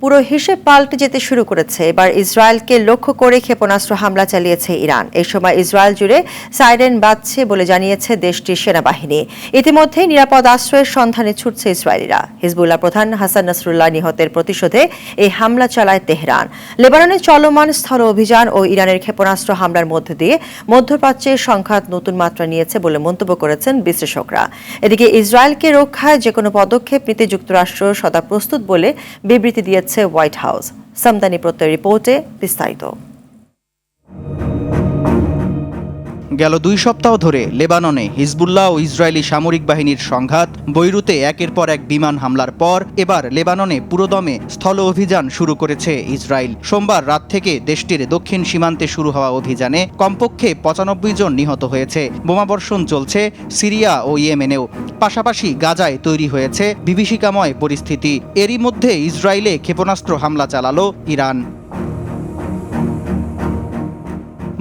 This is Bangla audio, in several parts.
পুরো হিসেব পাল্টে যেতে শুরু করেছে। এবার ইসরায়েলকে লক্ষ্য করে ক্ষেপণাস্ত্র হামলা চালিয়েছে ইরান। এই সময় ইসরায়েল জুড়ে সাইরেন বাজছে বলে জানিয়েছে দেশটির সেনাবাহিনী। ইতিমধ্যে নিরাপদ আশ্রয়ের সন্ধানে ছুটছে ইসরায়েলিরা। হিজবুল্লাহ প্রধান হাসান নাসরুল্লাহ নিহতের প্রতিশোধে এই হামলা চালায় তেহরান। লেবাননে চলমান স্থল অভিযান ও ইরানের ক্ষেপণাস্ত্র হামলার মধ্য দিয়ে মধ্যপ্রাচ্যের সংঘাত নতুন মাত্রা নিয়েছে বলে মন্তব্য করেছেন বিশ্লেষকরা। এদিকে ইসরায়েলকে রক্ষায় যেকোনো পদক্ষেপ নিতে যুক্তরাষ্ট্র সদা প্রস্তুত বলে বিবৃতি দিয়েছে হোয়াইট হাউস। সামদানি প্রত্যয় রিপোর্টে বিস্তারিত। গেল 2 সপ্তাহ ধরে লেবাননে হিজবুল্লাহ ও ইসরায়েলি সামরিক বাহিনীর সংঘাত, বৈরুতে একের পর এক বিমান হামলার পর এবার লেবাননে পুরোদমে স্থল অভিযান শুরু করেছে ইসরায়েল। সোমবার রাত থেকে দেশটির দক্ষিণ সীমান্তে শুরু হওয়া অভিযানে কমপক্ষে 95 জন নিহত হয়েছে। বোমাবর্ষণ চলছে সিরিয়া ও ইয়েমেনেও। পাশাপাশি গাজায় তৈরি হয়েছে বিভীষিকাময় পরিস্থিতি। এরই মধ্যে ইসরায়েলে ক্ষেপণাস্ত্র হামলা চালালো ইরান।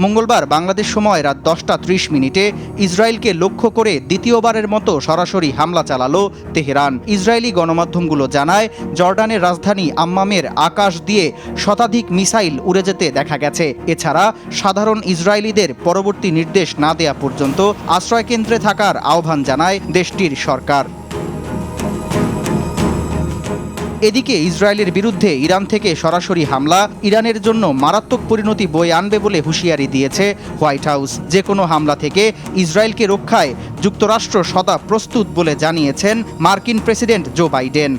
মঙ্গলবার বাংলাদেশ সময় রাত 10:30 ইসরায়েলকে লক্ষ্য করে দ্বিতীয়বারের মতো সরাসরি হামলা চালালো তেহরান। ইসরায়েলি গণমাধ্যমগুলো জানায়, জর্ডানের রাজধানী আম্মামের আকাশ দিয়ে শতাধিক মিসাইল উড়ে যেতে দেখা গেছে। এছাড়া সাধারণ ইসরায়েলিদের পরবর্তী নির্দেশ না দেয়া পর্যন্ত আশ্রয়কেন্দ্রে থাকার আহ্বান জানায় দেশটির সরকার। এদিকে ইসরায়েলের বিরুদ্ধে ইরান থেকে সরাসরি হামলা ইরানের জন্য মারাত্মক পরিণতি বয়ে আনবে বলে হুঁশিয়ারি দিয়েছে হোয়াইট হাউস। যে কোনো হামলা থেকে ইসরায়েলকে রক্ষায় যুক্তরাষ্ট্র সদা প্রস্তুত বলে জানিয়েছেন মার্কিন প্রেসিডেন্ট জো বাইডেন।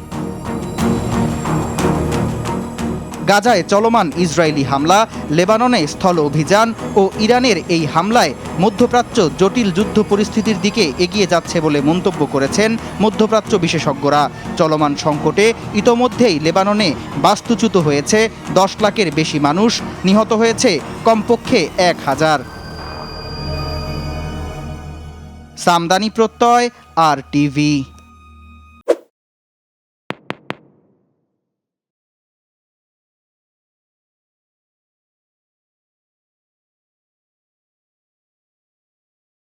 গাজায় চলমান ইসরায়েলি হামলা, লেবাননে স্থল অভিযান ও ইরানের এই হামলায় মধ্যপ্রাচ্য জটিল যুদ্ধ পরিস্থিতির দিকে এগিয়ে যাচ্ছে বলে মন্তব্য করেছেন মধ্যপ্রাচ্য বিশেষজ্ঞরা। চলমান সংকটে ইতোমধ্যেই লেবাননে বাস্তুচ্যুত হয়েছে 10 লাখের বেশি মানুষ, নিহত হয়েছে কমপক্ষে 1000। সামদানি প্রত্যয়, RTV।